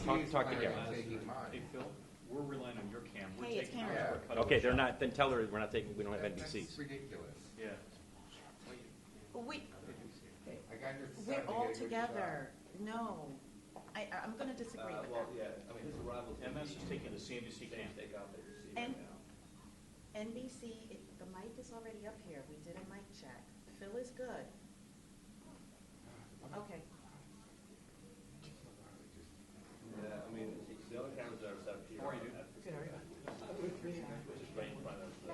talk to Gary. Hey, Phil, we're relying on your cam. We're Hey, it's taking Karen. ours for Okay, they're not. Then tell her we're not taking. We don't have NBCs. That's ridiculous. Yeah. We're all together. No, I'm going to disagree with that. Yeah, I mean, his arrival. MS is taking the CNBC cam. Take out the receiver And now. NBC, the mic is already up here. We did a mic check. Phil is good. Okay. Yeah, I mean, the other cameras are set up here. How are you, dude? Good, how are you? Which is right in front of the.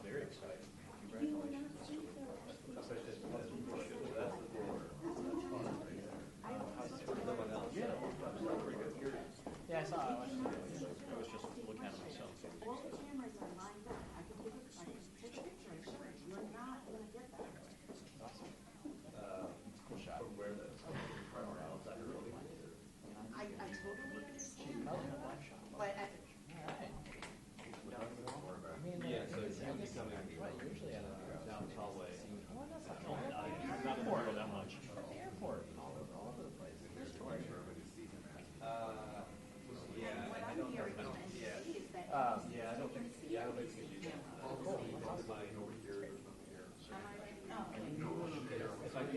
Very exciting. Congratulations. That's the door. Yeah, I saw it. I was just looking at it myself. All the cameras are lined up. I can take a picture. You're not going to get that. Cool shot. From where the camera outside the building. I totally understand. But Yeah, so it's usually coming usually out of Down the hallway. Not more that much. the airport, all over the place. Yeah, what I'm hearing from NBC is that yeah, I don't think we can do that. Over here.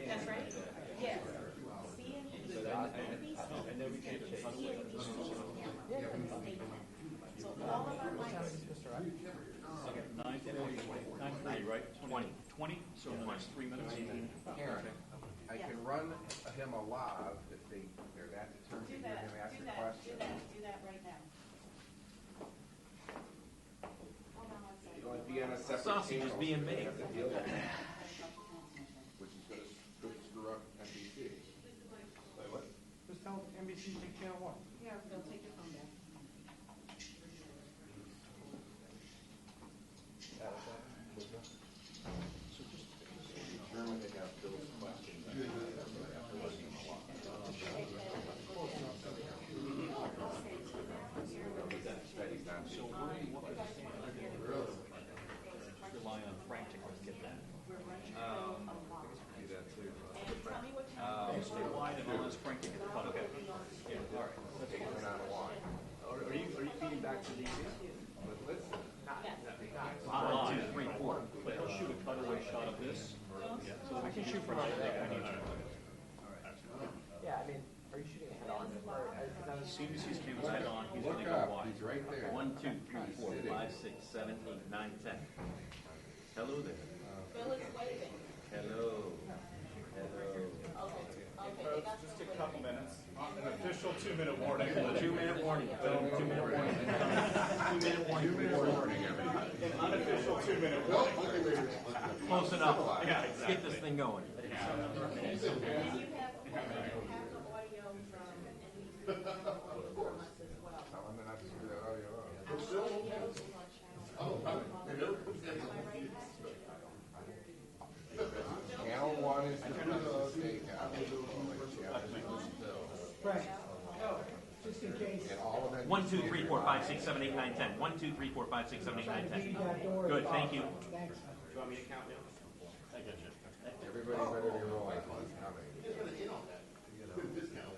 that's right. Yes. CNBC, And then we can CNBC camera. So all of our mics. 9:30, right? 20, so in the next 3 minutes. Karen, I can run him a live if they're that determined to hear him ask a question. Do that right now. Hold on one second. It would be on a separate Sausage is channel, being so we made. have to deal with that, which is going to screw up NBC. Wait, what? Just tell NBC to channel one. Here, Phil, take your phone down. Determine they have Bill's questions. Rely on Frank to get that. Do that too. Tell me what Stay wide and I'll ask Frank to get the cut. Okay. Yeah, all right. Turn on a line. Are you feeding back to these? But listen, 1, 2, 3, 4. But he'll shoot a cutaway shot of this. So we can shoot from there. Yeah, I mean, are you shooting head on? CBC's camera's head on. He's going look to go up, wide. he's right there. 1, 2, 3, 4, 5, 6, 7, 8, 9, 10. Hello there. Phil is waving. Hello. Okay. Just a couple minutes. An official 2-minute warning. 2-minute warning. 2-minute warning. 2-minute warning. An unofficial 2-minute warning. Close enough. Yeah, let's get this thing going. You have the audio from NBC from us as well. tell them not to screw that audio up. Channel 1 is the takeout. Frank, just in case. And all of that. 1, 2, 3, 4, 5, 6, 7, 8, 9, 10. 1, 2, 3, 4, 5, 6, 7, 8, 9, 10. Good, thank you. Thanks. Do you want me to count now? I got you. Everybody better be rolling. It's coming.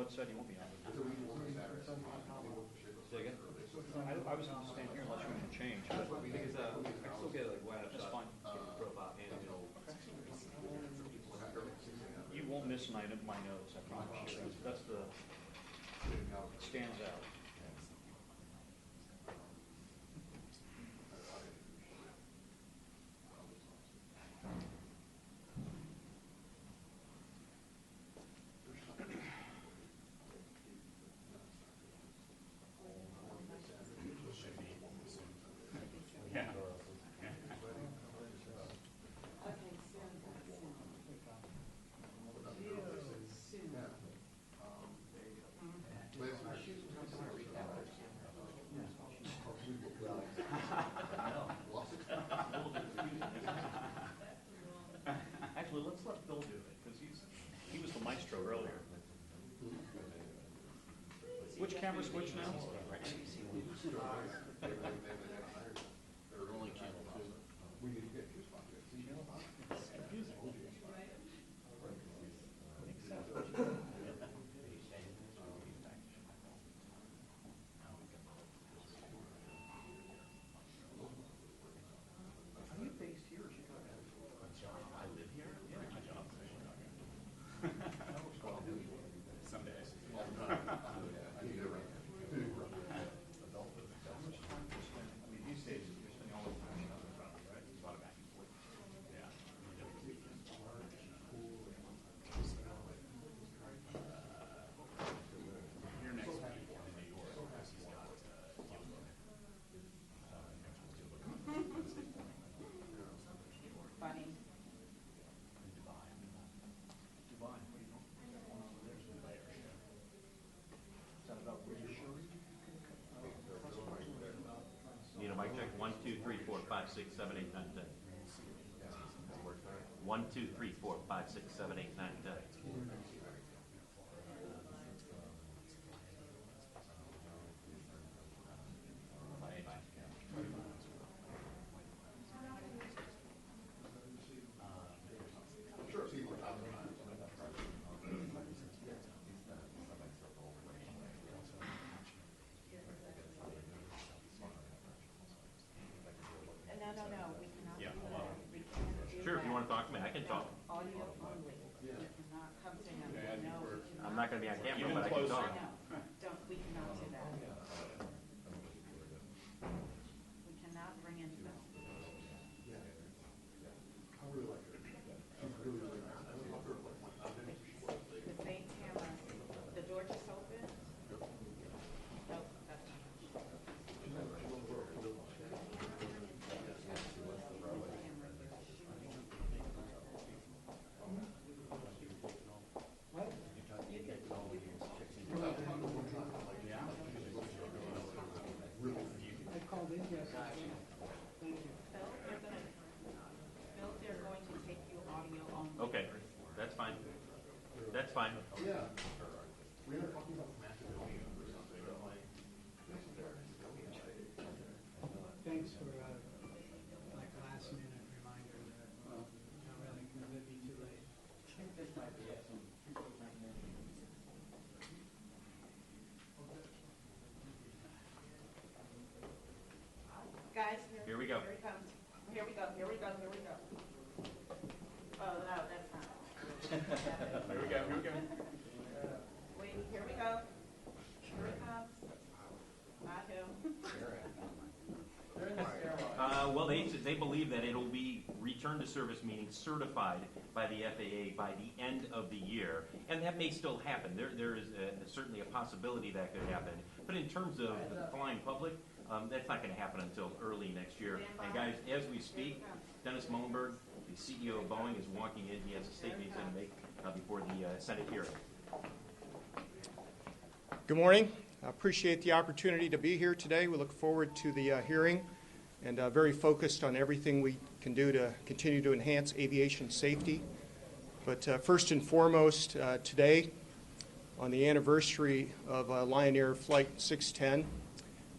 Bud said he won't be on. Say again? I was going to stand here unless you want to change. But Because I can still get like wide up that's shot. fine. Profile and You won't miss my nose, I promise you. That's the, stands out. Actually, let's let Bill do it, because he was the maestro earlier. Which camera switch now? Are you based here or Chicago? I live here. Yeah, my job. Some days. I mean, these days, you're spending all the time in front of you, right? There's a lot of back and forth. Yeah. Your next week in New York, he's got Funny. Dubai. What do you know? One over there is the Dubai Air Show. Is that about reassuring? Need a mic check? 1, 2, 3, 4, 5, 6, 7, 8, 9, 10. 1, 2, 3, 4, 5, 6, 7, 8, 9, 10. No, we cannot Yeah. do that. We can't do Sure, if you that. want to talk to me, I can talk. Audio only. We cannot come to him. No, we cannot. I'm not going to be on camera, Even but I can closer. talk. No, don't, we cannot do that. We cannot bring in film. The same camera, the door just opened? Nope, that's not. I called in yesterday. Thank you. Bill, they're going to take you audio only. Okay, that's fine. That's fine. Thanks for like last minute reminder that, not really, because it'd be too late. Guys, Here we go. Here he comes. Here we go, here we go, here we go. Oh, no, that's not. Here we go, here we go. Wait, here we go. Here he comes. Not him. Well, they believe that it'll be return to service, meaning certified by the FAA by the end of the year, and that may still happen. There is certainly a possibility that could happen, but in terms of the flying public, that's not going to happen until early next year. And guys, as we speak, Dennis Muilenberg, the CEO of Boeing, is walking in. He has a statement he's going to make before the Senate hearing. Good morning. I appreciate the opportunity to be here today. We look forward to the hearing and very focused on everything we can do to continue to enhance aviation safety. But first and foremost, today, on the anniversary of Lion Air Flight 610,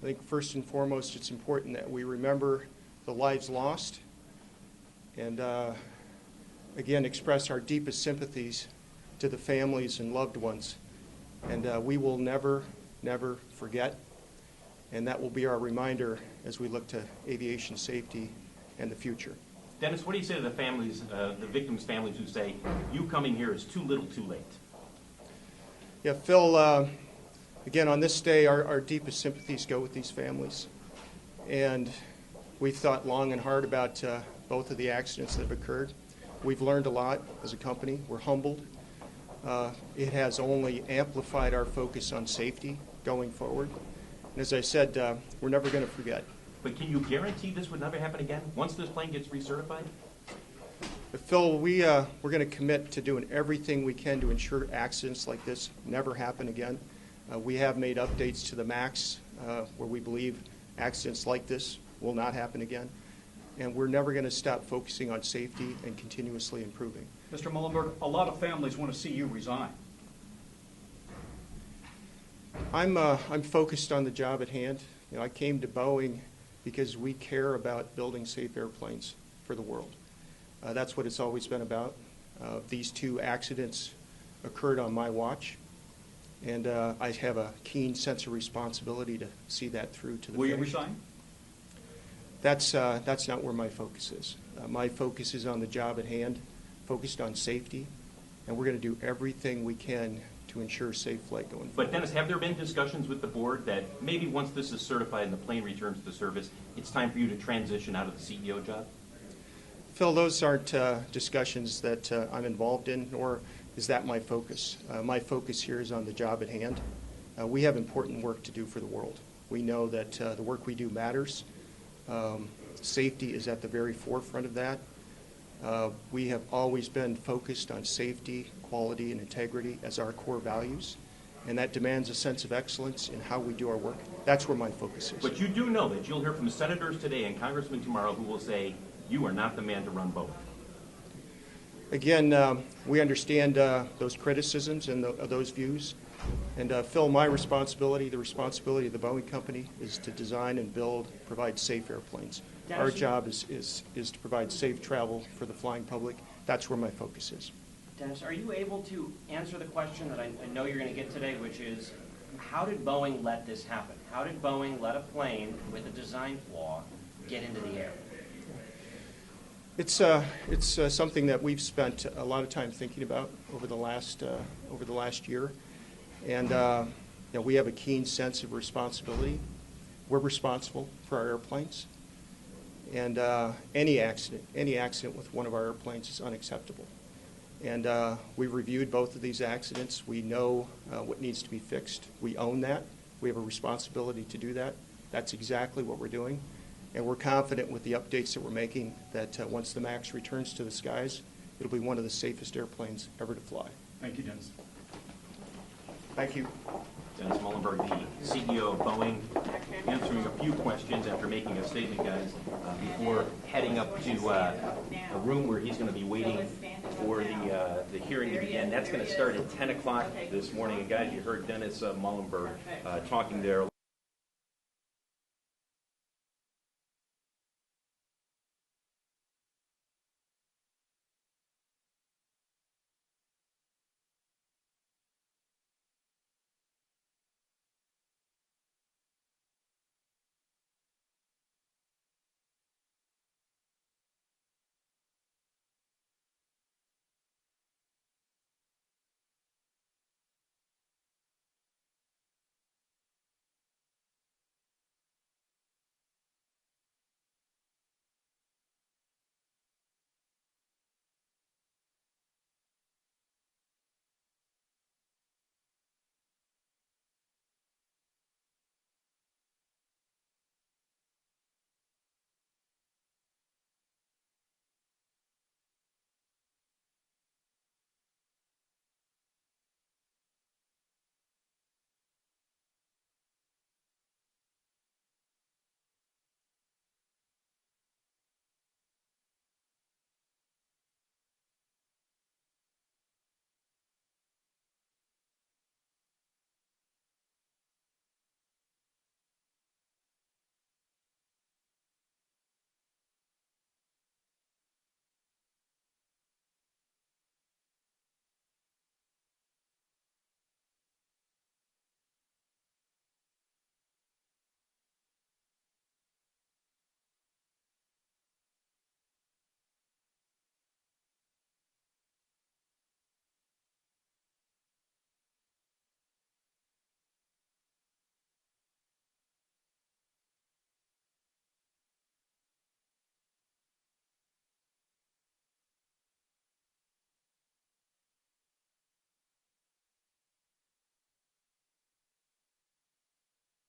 I think first and foremost it's important that we remember the lives lost and again express our deepest sympathies to the families and loved ones And we will never, never forget. And that will be our reminder as we look to aviation safety and the future. Dennis, what do you say to the families, the victims' families who say, you coming here is too little too late? Yeah, Phil, again, on this day, our deepest sympathies go with these families. And we've thought long and hard about both of the accidents that have occurred. We've learned a lot as a company. We're humbled. It has only amplified our focus on safety going forward. And as I said, we're never going to forget. But can you guarantee this would never happen again once this plane gets recertified? But Phil, we're going to commit to doing everything we can to ensure accidents like this never happen again. We have made updates to the MAX where we believe accidents like this will not happen again. And we're never going to stop focusing on safety and continuously improving. Mr. Muilenberg, a lot of families want to see you resign. I'm focused on the job at hand. You know, I came to Boeing because we care about building safe airplanes for the world. That's what it's always been about. These two accidents occurred on my watch, and I have a keen sense of responsibility to see that through to the Will you finish. resign? That's not where my focus is. My focus is on the job at hand, focused on safety, and we're going to do everything we can to ensure safe flight going forward. But Dennis, have there been discussions with the board that maybe once this is certified and the plane returns to service, it's time for you to transition out of the CEO job? Phil, those aren't discussions that I'm involved in, nor is that my focus. My focus here is on the job at hand. We have important work to do for the world. We know that the work we do matters. Safety is at the very forefront of that. We have always been focused on safety, quality, and integrity as our core values, and that demands a sense of excellence in how we do our work. That's where my focus is. But you do know that you'll hear from senators today and congressmen tomorrow who will say, you are not the man to run Boeing. Again, we understand those criticisms and those views. And Phil, my responsibility, the responsibility of the Boeing company, is to design and build, provide safe airplanes. Our job is to provide safe travel for the flying public. That's where my focus is. Dennis, are you able to answer the question that I know you're going to get today, which is, how did Boeing let this happen? How did Boeing let a plane with a design flaw get into the air? It's something that we've spent a lot of time thinking about over the last year, and you know, we have a keen sense of responsibility. We're responsible for our airplanes, and any accident with one of our airplanes is unacceptable. And we've reviewed both of these accidents. We know what needs to be fixed. We own that. We have a responsibility to do that. That's exactly what we're doing. And we're confident with the updates that we're making that once the MAX returns to the skies, it'll be one of the safest airplanes ever to fly. Thank you, Dennis. Thank you. Dennis Muilenberg, the CEO of Boeing, answering a few questions after making a statement, guys, before heading up to a room where he's going to be waiting for the hearing to begin. That's going to start at 10 o'clock this morning. And guys, you heard Dennis Muilenberg talking there.